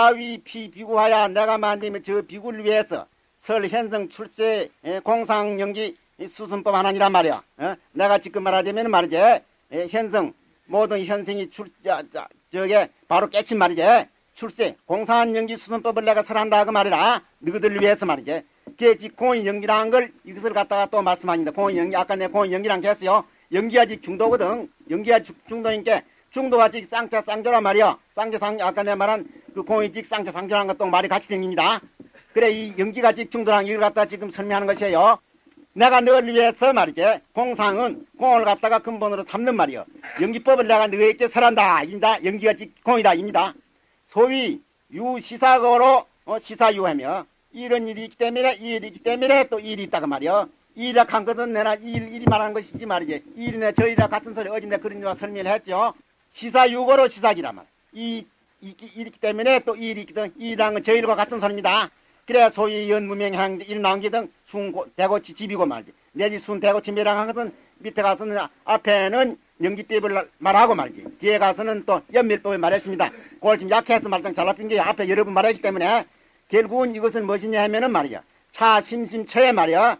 사위 피비구하야 내가 만들면 저 비구를 위해서 설현성 출세 공상연기 수순법 하나니란 말이야. 내가 지금 말하자면 말이지 현성 모든 현생이 저게 바로 깨친 말이지. 출세 공상연기 수순법을 내가 설한다 그 말이라. 너희들을 위해서 말이지. 그게 공인연기라는 걸 이것을 갖다가 또 말씀합니다. 공인연기 아까 내 공인연기란 게 했어요. 연기가 직 중도거든. 연기가 중도니까 중도가 직 쌍자 쌍조란 말이야. 쌍자 쌍 아까 내가 말한 그 공이 직 쌍자 쌍조라는 것도 말이 같이 생깁니다. 그래 이 연기가 직 중도랑 이걸 갖다 지금 설명하는 것이에요. 내가 너를 위해서 말이지 공상은 공을 갖다가 근본으로 삼는 말이요. 연기법을 내가 너에게 설한다. 입니다. 연기가 직 공이다. 입니다. 소위 유시사거로 시사유하며 이런 일이 있기 때문에 이 일이 있기 때문에 또 일이 있다고 말이요. 일이라 한 것은 내가 일이 말하는 것이지 말이지. 일이나 저일이나 같은 소리 어제 내가 그런 류와 설명을 했죠. 시사유거로 시사기라 말. 일이기 때문에 또 일이 있거든. 일이라는 건 저일과 같은 소리입니다. 그래야 소위 연무명향 일 나온 게 등 순대고치 집이고 말이지. 내지 순대고치미라는 것은 밑에 가서는 앞에는 연기법을 말하고 말이지. 뒤에 가서는 또 연밀법을 말했습니다. 그걸 지금 약해서 말좀 잘라핀 게 앞에 여러 번 말했기 때문에 결국은 이것은 무엇이냐 하면은 말이야. 차 심심처에 말이야.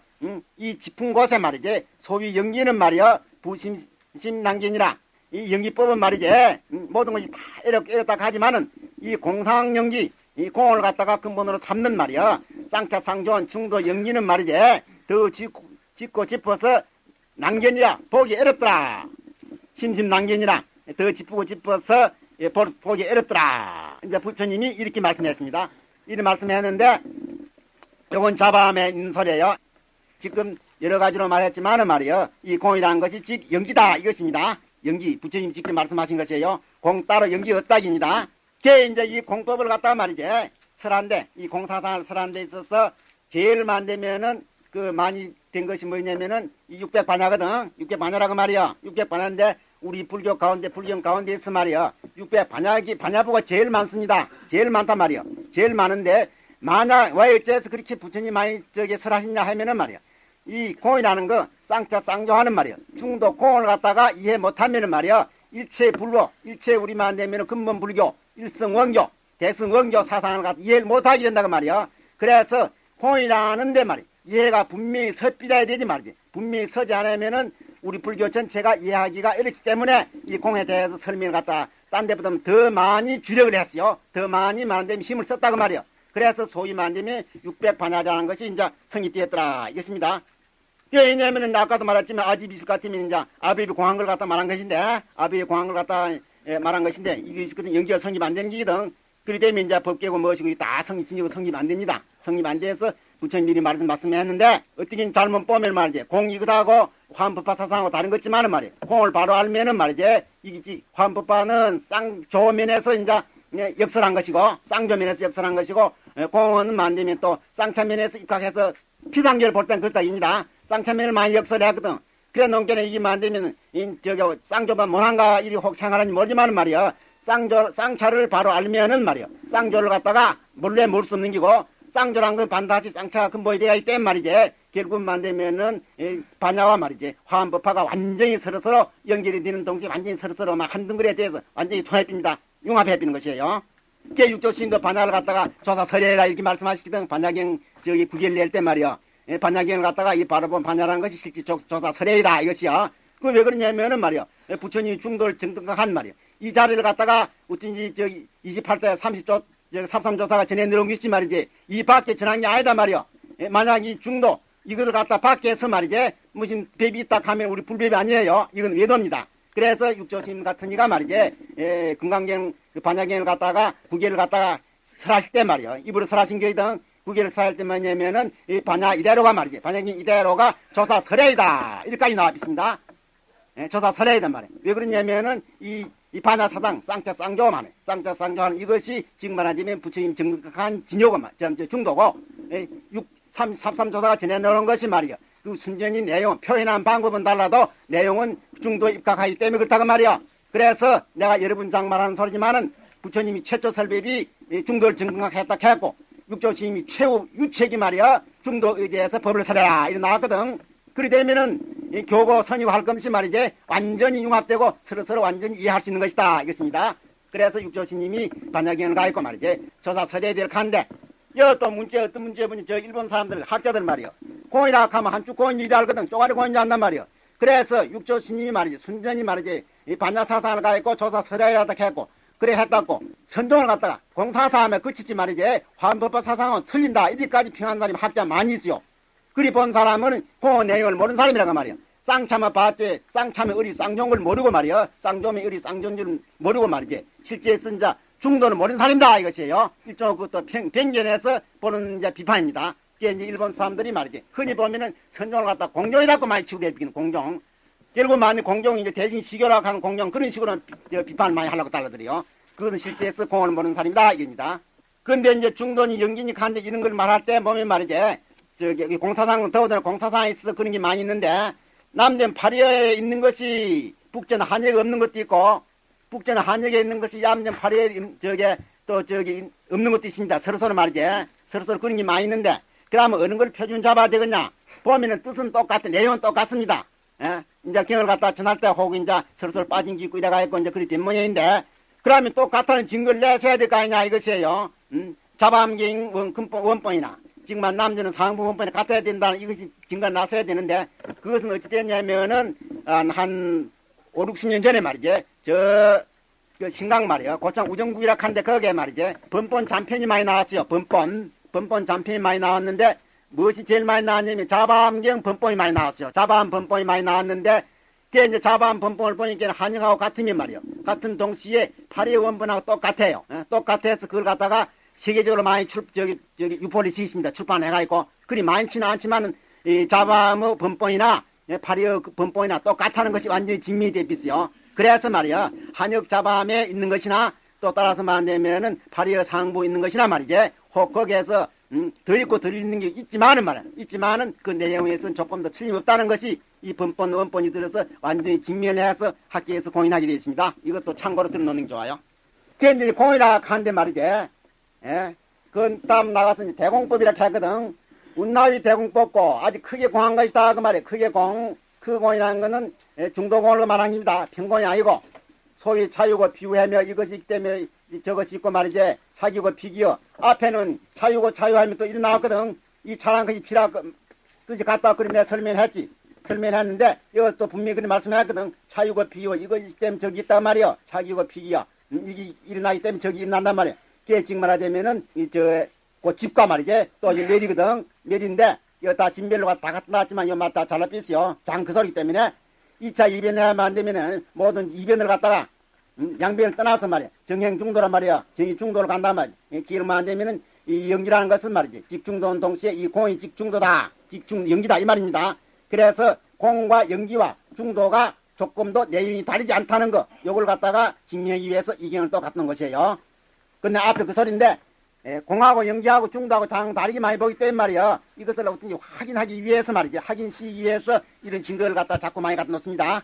이 짚은 곳에 말이지. 소위 연기는 말이야. 부심심난견이라. 이 연기법은 말이지. 모든 것이 다 이렇다 하지만은 이 공상연기 이 공을 갖다가 근본으로 삼는 말이야. 쌍차 쌍조원 중도 연기는 말이지. 더 짚고 짚어서 난견이라 보기 어렵더라. 심심난견이라 더 짚고 짚어서 보기 어렵더라. 이제 부처님이 이렇게 말씀했습니다. 이렇게 말씀했는데 요건 자바함에 있는 소리예요. 지금 여러 가지로 말했지만은 말이요. 이 공이라는 것이 즉 연기다 이것입니다. 연기 부처님 직접 말씀하신 것이에요. 공 따로 연기 없다기입니다. 그게 이제 이 공법을 갖다가 말이지 설한데 이 공사상을 설한 데 있어서 제일 만되면은 그 많이 된 것이 뭐냐면은 이 600반야거든. 600반야라고 말이야. 600반야인데 우리 불교 가운데 불경 가운데 있어 말이야. 600반야기 반야부가 제일 많습니다. 제일 많단 말이야. 제일 많은데 만약 왜 어째서 그렇게 부처님 많이 저기 설하시냐 하면은 말이야. 이 공이라는 거 쌍자 쌍조하는 말이야. 중도 공을 갖다가 이해 못하면은 말이야. 일체 불교, 일체 우리만 되면은 근본 불교, 일성 원교, 대승 원교 사상을 갖다 이해를 못하게 된다고 말이야. 그래서 공이라는 데 말이야. 이해가 분명히 섭비라야 되지 말이지. 분명히 서지 않으면은 우리 불교 전체가 이해하기가 어렵기 때문에 이 공에 대해서 설명을 갖다 딴 데보다 더 많이 주력을 했어요. 더 많이 많은 데면 힘을 썼다고 말이야. 그래서 소위 만되면 600반야라는 것이 이제 성립되었더라. 이것입니다. 왜냐면은 아까도 말했지만 아집 있을 것 같으면 이제 아베비 공한 걸 갖다 말한 것인데 아베비 공한 걸 갖다 말한 것인데 이게 있거든. 연기가 성립 안 되는 기거든. 그렇기 때문에 이제 법계고 무엇이고 다 진짜고 성립 안 됩니다. 성립 안 돼서 부처님 미리 말씀했는데 어떻게 잘못 보면 말이지. 공 이것하고 화엄법화 사상하고 다른 것지만은 말이야. 공을 바로 알면은 말이지. 이게 화엄법화는 쌍조면에서 이제 역설한 것이고 쌍조면에서 역설한 것이고 공은 만되면 또 쌍차면에서 입각해서 피상계를 볼 땐 그렇다 입니다. 쌍차면을 많이 역설했거든. 그래 농계는 이게 만되면 저기 쌍조만 못한가 이리 혹 생각하는지 모르지만은 말이야. 쌍차를 바로 알면은 말이야. 쌍조를 갖다가 몰래 몰 수 없는 기고 쌍조란 건 반드시 쌍차가 근본이 되어 있기 때문에 말이지. 결국 만되면은 반야와 말이지. 화엄법화가 완전히 서로서로 연결이 되는 동시에 완전히 서로서로 막 한 덩그리에 대해서 완전히 통합입니다. 융합해비는 것이에요. 그게 육조신도 반야를 갖다가 조사설해라 이렇게 말씀하시거든. 반야경 저기 구결 낼 때 말이야. 반야경을 갖다가 이 바로 본 반야라는 것이 실제 조사설해이다 이것이야. 그 왜 그러냐면은 말이야. 부처님이 중도를 정득한 말이야. 이 자리를 갖다가 어쩐지 저기 28대 30조 33조사가 전해 내려온 것이지 말이지. 이 밖에 전한 게 아니다 말이야. 만약 이 중도 이거를 갖다 밖에서 말이지 무슨 뱀이 있다 하면 우리 불뱀이 아니에요. 이건 외도입니다. 그래서 육조심 같은 이가 말이지 금강경 반야경을 갖다가 구계를 갖다가 설하실 때 말이야. 입으로 설하신 게이든 구계를 설할 때 뭐냐면은 이 반야 이대로가 말이지. 반야경 이대로가 조사 설해이다. 이렇게까지 나와 있습니다. 조사 설해이단 말이야. 왜 그러냐면은 이 반야 사당 쌍자 쌍조만 쌍자 쌍조하는 이것이 지금 말하자면 부처님 정득한 진요고 중도고 33조사가 전해 놓은 것이 말이야. 그 순전히 내용 표현한 방법은 달라도 내용은 중도에 입각하기 때문에 그렇다고 말이야. 그래서 내가 여러분 장말하는 소리지만은 부처님이 최초 설법이 중도를 정득했다 했고 육조스님이 최후 유책이 말이야. 중도 의제에서 법을 설해라 이렇게 나왔거든. 그리 되면은 이 교고 선이고 할 것이 말이지 완전히 융합되고 서로서로 완전히 이해할 수 있는 것이다 이것입니다. 그래서 육조스님이 반야경을 가 있고 말이지. 조사 서대대를 간대. 여기 또 문제, 어떤 문제 보니 저 일본 사람들, 학자들 말이요. 공이라 하면 한쪽 공인 일이 알거든. 쪼가리 공인 줄 안단 말이요. 그래서 육조스님이 말이지. 순전히 말이지. 이 반야사상을 가 있고 조사 서대대를 했고. 그래 했다고 선종을 갖다가 공사사함에 그치지 말이지. 화엄법법 사상은 틀린다. 이리까지 평한 사람이 학자 많이 있어요. 그리 본 사람은 그 내용을 모르는 사람이라고 말이야. 쌍참을 봤지. 쌍참의 의리 쌍종을 모르고 말이야. 쌍종의 의리 쌍종을 모르고 말이지. 실제 쓴자 중도는 모르는 사람이다 이것이에요. 일종의 그것도 변견해서 보는 이제 비판입니다. 이게 이제 일본 사람들이 말이지. 흔히 보면은 선종을 갖다 공종이라고 많이 취급해 비기는 공종. 결국 만약 공종이 이제 대신 시교라고 하는 공종 그런 식으로 비판을 많이 하려고 달라들이요. 그것은 실제에서 공을 모르는 사람이다 이겁니다. 그런데 이제 중도니 영진이 간데 이런 걸 말할 때 보면 말이지. 저기 공사상 더더나 공사상에 있어서 그런 게 많이 있는데 남전 파리에 있는 것이 북전 한역에 없는 것도 있고 북전 한역에 있는 것이 남전 파리에 저게 또 저기 없는 것도 있습니다. 서로서로 말이지. 서로서로 그런 게 많이 있는데 그러면 어느 걸 표준 잡아야 되겠냐? 보면은 뜻은 똑같은 내용은 똑같습니다. 예? 이제 경을 갖다 전할 때 혹은 이제 서로서로 빠진 게 있고 이래가 있고 이제 그리 된 모양인데 그러면 똑같다는 증거를 내셔야 될 거 아니냐 이것이에요. 자바암경 원본이나 지금 남자는 상부 원본이 같아야 된다는 이것이 증거가 나서야 되는데 그것은 어찌 됐냐면은 한 5, 60년 전에 말이지 그 신강 말이야 고창 우정국이라 한데 거기에 말이지 번본 잔편이 많이 나왔어요. 번본 잔편이 많이 나왔는데 무엇이 제일 많이 나왔냐면 자바암경 번본이 많이 나왔어요. 자바암 번본이 많이 나왔는데 그게 이제 자바암 번본을 보니까 한역하고 같으면 말이요. 같은 동시에 파리의 원본하고 똑같아요. 똑같아서 그걸 갖다가 세계적으로 많이 유포를 시켰습니다. 출판해가지고. 그리 많지는 않지만은, 이 자바암의 번본이나, 파리의 번본이나 똑같다는 것이 완전히 증명이 되어 있어요. 그래서 말이야, 한역 자바암에 있는 것이나, 또 따라서 말하면은, 파리의 상부에 있는 것이나 말이지, 혹 거기에서, 더 있고 덜 있는 게 있지만은 말이야. 있지만은 그 내용에서는 조금 더 틀림없다는 것이 이 번본, 원본이 들어서 완전히 직면을 해서 학계에서 공인하게 되어 있습니다. 이것도 참고로 들어놓는 게 좋아요. 그게 이제 공인학 하는데 말이지, 예? 그 다음 나가서 이제 대공법이라고 하거든. 운나위 대공법고 아주 크게 공한 것이다 그 말이에요. 크게 그 공이라는 거는 중도공을 말하는 겁니다. 평공이 아니고 소위 차유고 비유하며 이것이 있기 때문에 저것이 있고 말이지 차기고 비기요. 앞에는 차유고 차유하면 또 이리 나왔거든. 이 차란 것이 비라 뜻이 같다 그리 내가 설명했는데 이것도 분명히 그리 말씀했거든. 차유고 비유 이것이 있기 때문에 저기 있단 말이요. 차기고 비기요. 이게 일어나기 때문에 저기 일어난단 말이에요. 그게 지금 말하자면은, 그 집과 말이지. 또 이 멸이거든. 멸인데, 이거 다 집멸로가 다 갖다 놨지만, 이거 맞다 잘라삐스요. 장 그 소리기 때문에, 2차 이변하면 안 되면은, 모든 이변을 갖다가, 양변을 떠나서 말이야. 정행 중도란 말이야. 정의 중도로 간단 말이야. 기르면 안 되면은, 이 연기라는 것은 말이지. 직중도는 동시에 이 공이 직중도다. 연기다. 이 말입니다. 그래서 공과 연기와 중도가 조금도 내용이 다르지 않다는 거. 요걸 갖다가 증명하기 위해서 이 경을 또 갖는 것이에요. 근데 앞에 그 소리인데 공하고 연기하고 중도하고 장 다르게 많이 보기 때문에 말이야. 이것을 어떤지 확인하기 위해서 말이지. 확인시키기 위해서 이런 증거를 갖다 자꾸 많이 갖다 놓습니다.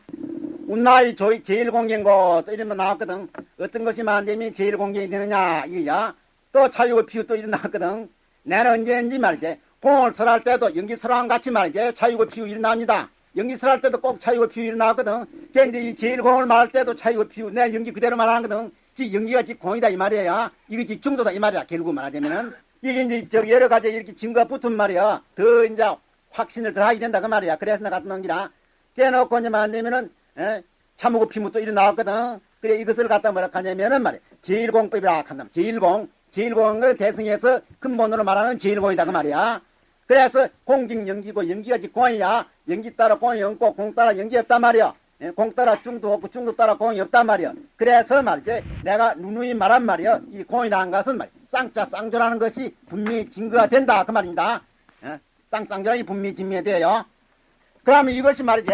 운나의 제1공경고 또 이런 거 나왔거든. 어떤 것이 만되면 제1공경이 되느냐 이거야. 또 차유고 비유 또 이런 나왔거든. 내는 언제인지 말이지. 공을 설할 때도 연기 설화랑 같이 말이지. 차유고 비유 이런 나옵니다. 연기 설할 때도 꼭 차유고 비유 이런 나왔거든. 그런데 이 제1공을 말할 때도 차유고 비유 내 연기 그대로 말하거든. 즉 연기가 즉 공이다 이 말이야. 이거 즉 중도다 이 말이야. 결국 말하자면은 이게 이제 저 여러 가지 이렇게 증거가 붙은 말이야. 더 이제 확신을 더 하게 된다 그 말이야. 그래서 내가 갖다 놓은 기라. 깨놓고 이제 안 되면은 참무고 피무도 이리 나왔거든. 그래 이것을 갖다 뭐라 하냐면은 말이야. 제1공법이라 한다. 제1공은 대승에서 근본으로 말하는 제1공이다 그 말이야. 그래서 공직 연기고 연기가 즉 공이야. 연기 따라 공이 없고 공 따라 연기 없단 말이야. 공 따라 중도 없고 중도 따라 공이 없단 말이야. 그래서 말이지 내가 누누이 말한 말이야. 이 공이라는 것은 말이야. 쌍자 쌍조라는 것이 분명히 증거가 된다 그 말입니다. 쌍쌍조라는 분명히 증명돼요. 그러면 이것이 말이지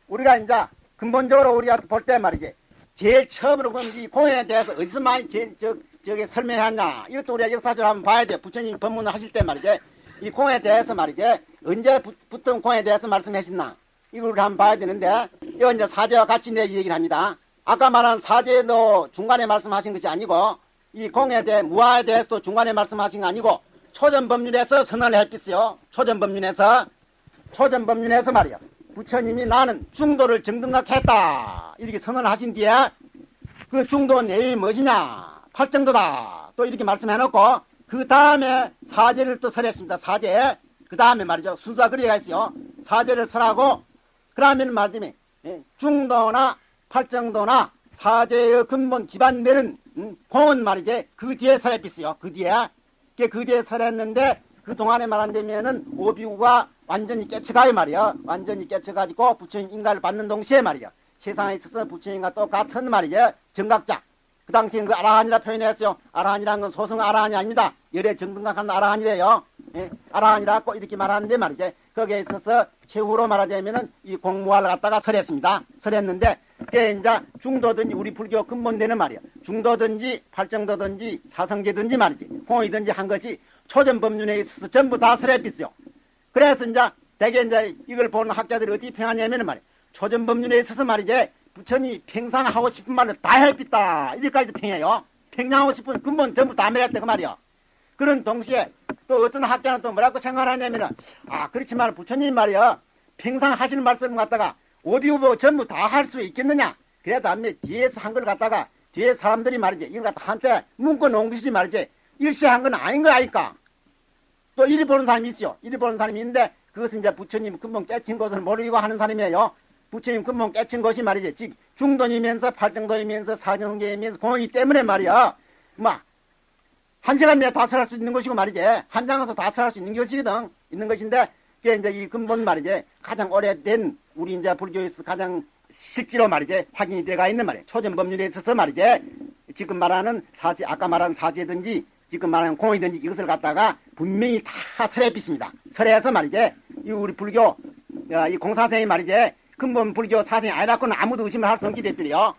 우리가 이제 근본적으로 우리가 볼 때 말이지 제일 처음으로 그럼 이 공연에 대해서 어디서 많이 저게 설명했냐 이것도 우리가 역사적으로 한번 봐야 돼. 부처님 법문을 하실 때 말이지 이 공에 대해서 말이지 언제부터 공에 대해서 말씀하셨나 이걸 한번 봐야 되는데 이건 이제 사제와 같이 내 얘기를 합니다. 아까 말한 사제도 중간에 말씀하신 것이 아니고 이 공에 대해 무아에 대해서도 중간에 말씀하신 거 아니고 초전법륜에서 선언을 했겠어요. 초전법륜에서 말이야. 부처님이 나는 중도를 정등각했다 이렇게 선언을 하신 뒤에 그 중도 내용이 무엇이냐? 팔정도다. 또 이렇게 말씀해놓고 그 다음에 사제를 또 설했습니다. 사제. 그 다음에 말이죠. 순서가 그리가 있어요. 사제를 설하고 그러면 말하자면 중도나 팔정도나 사제의 근본 기반되는 공은 말이지 그 뒤에 설에 있어요. 그 뒤에 설했는데 그 동안에 말한다면은 오비구가 완전히 깨쳐가요 말이야. 완전히 깨쳐가지고 부처님 인가를 받는 동시에 말이야. 세상에 있어서 부처님과 똑같은 말이죠. 정각자. 그 당시엔 그 아라한이라 표현했어요. 아라한이라는 건 소승 아라한이 아닙니다. 열애 정등각한 아라한이래요. 예, 아라한이라고 이렇게 말하는데 말이죠. 거기에 있어서 최후로 말하자면은 이 공무화를 갖다가 설했습니다. 설했는데 그게 이제 중도든지 우리 불교 근본되는 말이야. 중도든지 팔정도든지 사성제든지 말이지. 홍이든지 한 것이 초전법륜에 있어서 전부 다 설해 있어요. 그래서 이제 대개 이제 이걸 보는 학자들이 어떻게 평하냐면은 말이야. 초전법륜에 있어서 말이지. 부처님이 평상하고 싶은 말을 다 해pis다. 이렇게까지도 평해요. 평양하고 싶은 근본 전부 다 매렸다 그 말이야. 그런 동시에 또 어떤 학자는 또 뭐라고 생각하냐면은 그렇지만 부처님 말이야. 평상 하시는 말씀 갖다가 오비우보 전부 다 할 수 있겠느냐. 그래도 안에 뒤에서 한 걸 갖다가 뒤에 사람들이 말이지. 이걸 갖다 한때 문구 놓은 것이지 말이지. 일시한 건 아닌 거 아닐까. 또 이리 보는 사람이 있어요. 이리 보는 사람이 있는데 그것은 이제 부처님 근본 깨친 것을 모르고 하는 사람이에요. 부처님 근본 깨친 것이 말이지. 즉 중도이면서 팔정도이면서 사정제이면서 공이기 때문에 말이야. 한 시간 내에 다 설할 수 있는 것이고 말이지. 한 장에서 다 설할 수 있는 것이거든. 있는 것인데 그게 이제 이 근본 말이지. 가장 오래된 우리 이제 불교에서 가장 실제로 말이지 확인이 돼가 있는 말이야. 초전법률에 있어서 말이지. 지금 말하는 사제, 아까 말한 사제든지 지금 말하는 공이든지 이것을 갖다가 분명히 다 설해 빚습니다. 설해서 말이지. 이 우리 불교 이 공사생이 말이지. 근본 불교 사생이 아니라고는 아무도 의심을 할 수 없게 될거요.